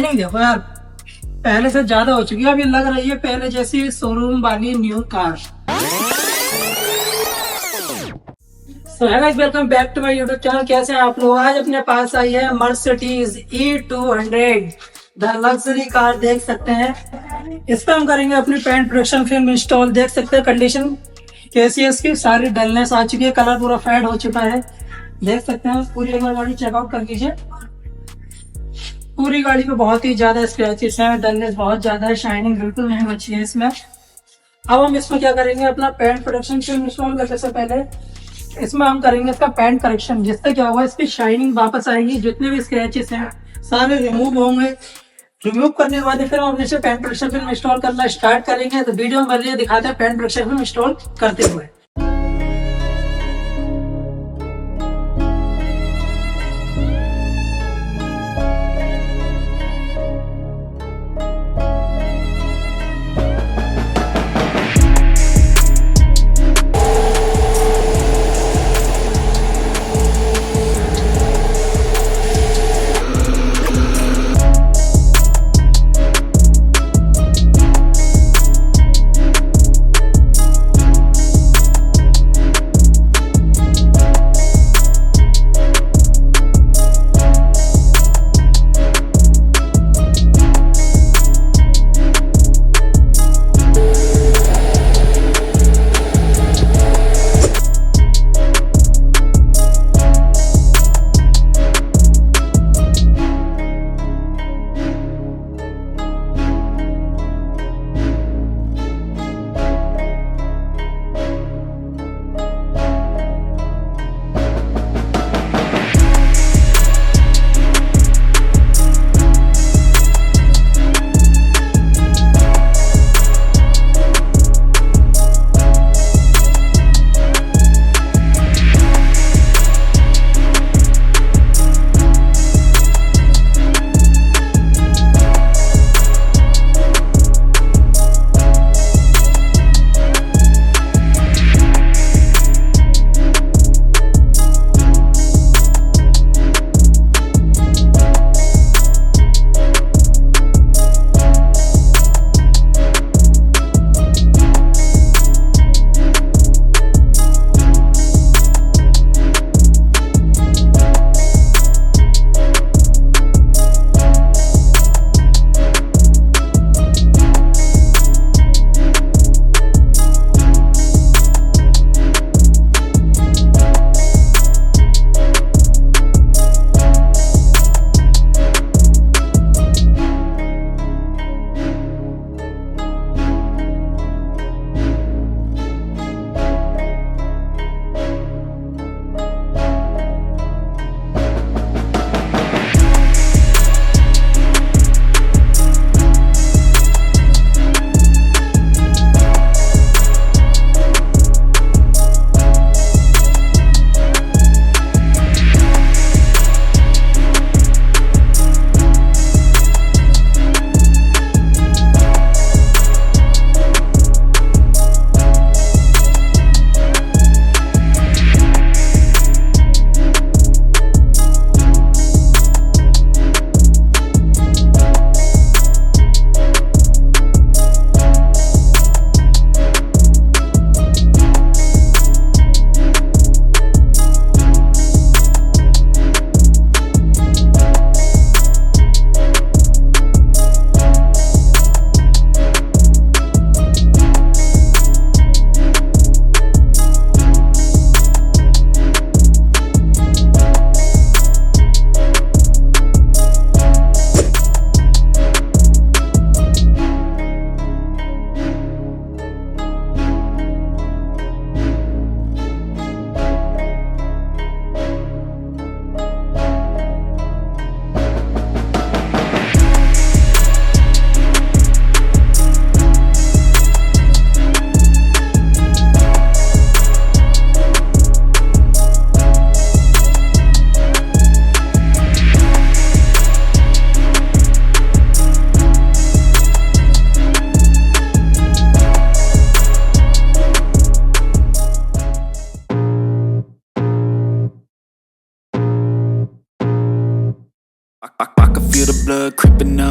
नहीं देखो यार, पहले से ज्यादा हो चुकी है। अभी लग रही है पहले जैसी शोरूम वाली new car. So hi guys, welcome back to my YouTube channel. कैसे हैं आप लोग? आज अपने पास आई है Mercedes E200 the luxury car. देख सकते हैं इस पर हम करेंगे अपनी पेंट प्रोटेक्शन फिल्म इंस्टॉल। देख सकते हैं कंडीशन कैसी है इसकी। सारी डलनेस आ चुकी है, कलर पूरा फेड हो चुका है। देख सकते हैं पूरी एक बार गाड़ी चेकआउट कर लीजिए। पूरी गाड़ी पे बहुत ही ज्यादा स्क्रैचेस हैं, डलनेस बहुत ज्यादा है, शाइनिंग बिल्कुल नहीं बची है इसमें। अब हम इसमें क्या करेंगे, अपना पेंट प्रोटेक्शन फिल्म इंस्टॉल करने से पहले इसमें हम करेंगे इसका पेंट करेक्शन, जिससे क्या होगा इसकी शाइनिंग वापस आएगी। जितने भी स्क्रैचेस हैं सारे रिमूव होंगे। रिमूव करने के बाद फिर हम अपने से पेंट प्रोटेक्शन फिल्म इंस्टॉल करना स्टार्ट करेंगे। तो वीडियो में पहले दिखाते हैं पेंट प्रोटेक्शन फिल्म इंस्टॉल करते हुए।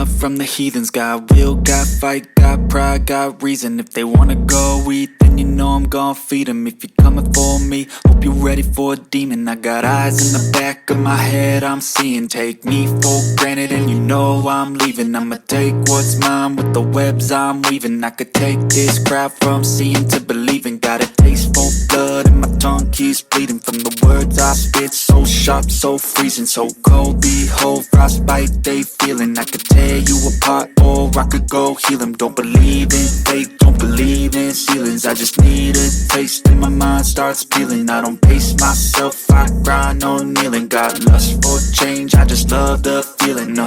up from the heathens. Got will, got fight, got pride, got reason. If they wanna go eat, then you know I'm gon' feed them. If you're coming for me, hope you're ready for a demon. I got eyes in the back of my head, I'm seeing. Take me for granted and you know I'm leaving. I'ma take what's mine with the webs I'm weaving. I could take this crowd from seeing to believing. Got a taste for blood and my tongue keeps bleeding. From the words I spit, so sharp, so freezing, so cold. Behold, frostbite they feeling. I could tear you apart or I could go heal them. Don't believe in fate, don't believe in ceilings. I just need a taste and my mind starts peeling. I don't pace myself, I grind on kneeling. Got lust for change, I just love the feeling.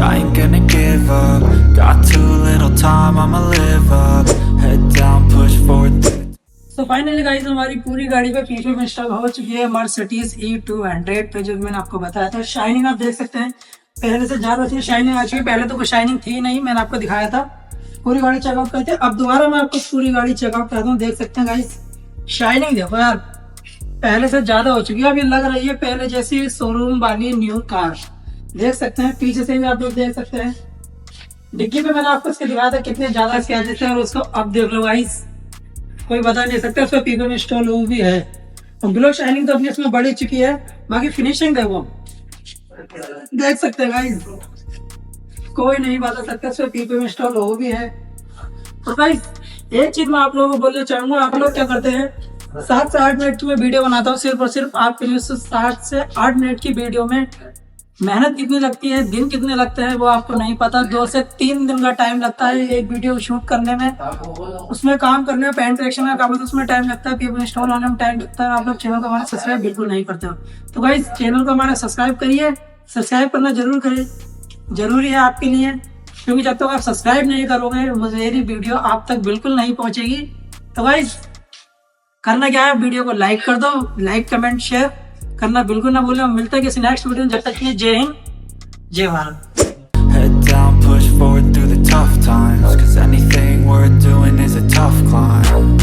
I ain't gonna give up. Got too little time, I'ma live up. Head down, push forward. तो finally guys हमारी पूरी गाड़ी पे पीछे में install हो चुकी है मर्सिडीज E200 पे, जो मैंने आपको बताया था। शाइनिंग आप देख सकते हैं पहले से ज्यादा अच्छी शाइनिंग आ चुकी है। पहले तो कोई शाइनिंग थी नहीं, मैंने आपको दिखाया था। पूरी गाड़ी चेकआउट करते हैं। अब दोबारा मैं आपको पूरी गाड़ी चेकआउट करता हूँ। देख सकते हैं गाइस शाइनिंग देखो यार, पहले से ज्यादा हो चुकी है। अभी लग रही है पहले जैसी शोरूम वाली न्यू कार। देख सकते हैं पीछे से भी आप लोग देख सकते हैं। डिग्गी पे मैंने आपको इसके दिखाया था कितने ज्यादा स्क्रैचेस हैं, और उसको अब देख लो गाइस, कोई बता नहीं सकता। उसमें पीपे में इंस्टॉल हुई भी है और ग्लो शाइनिंग तो अपनी इसमें बढ़ चुकी है। बाकी फिनिशिंग देखो, देख सकते हैं गाइस, कोई नहीं बता सकता। इसमें पीपे में इंस्टॉल हो भी है। और गाइस एक चीज मैं आप लोगों को बोलना चाहूंगा, आप लोग क्या करते हैं 7 से 8 मिनट की मैं वीडियो बनाता हूँ सिर्फ और सिर्फ आपके लिए। 7 से 8 मिनट की वीडियो में मेहनत कितनी लगती है, दिन कितने लगते हैं वो आपको नहीं पता। 2 से 3 दिन का टाइम लगता है एक वीडियो शूट करने में, उसमें काम करने में, पेंट करेक्शन का काम है तो उसमें टाइम लगता है, पीपल इंस्टॉल होने में टाइम लगता है। आप लोग चैनल को हमारा सब्सक्राइब बिल्कुल नहीं करते हो, तो गाइस चैनल को हमारा सब्सक्राइब करिए। सब्सक्राइब करना जरूर करिए, जरूरी है आपके लिए, क्योंकि जब तक आप सब्सक्राइब नहीं करोगे मेरी वीडियो आप तक बिल्कुल नहीं पहुंचेगी। तो गाइस करना क्या है, वीडियो को लाइक कर दो, लाइक कमेंट शेयर करना बिल्कुल ना भूलें। मिलता है किसी नेक्स्ट वीडियो में, जब तक के लिए जय हिंद जय Bharat. Head down, push forward through the tough times, 'cause anything worth doing is a tough climb.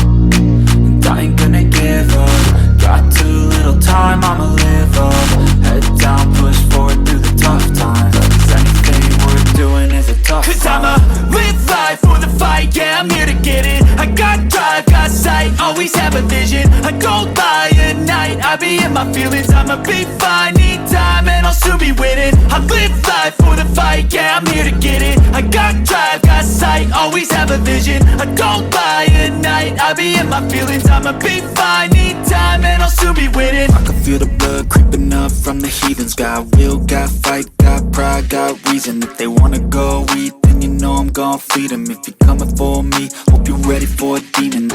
And I ain't gonna give up. Got too little time, I'ma live up. Head down, push forward through the tough times, 'cause anything worth doing is a tough climb. 'Cause I'ma live life for the fight, yeah, I'm here to get it. I got drive, got sight, always have a vision. I go by at night, I be in my feelings. I'ma be fine, need time, and I'll soon be winning. I live life for the fight, yeah, I'm here to get it. I got drive, got sight, always have a vision. I go by at night, I be in my feelings. I'ma be fine, need time, and I'll soon be winning. I can feel the blood creeping up from the heathens. Got will, got fight, got pride, got reason. If they wanna go eat, then you know I'm gon' feed them. If you're coming for me, hope you're ready for a demon.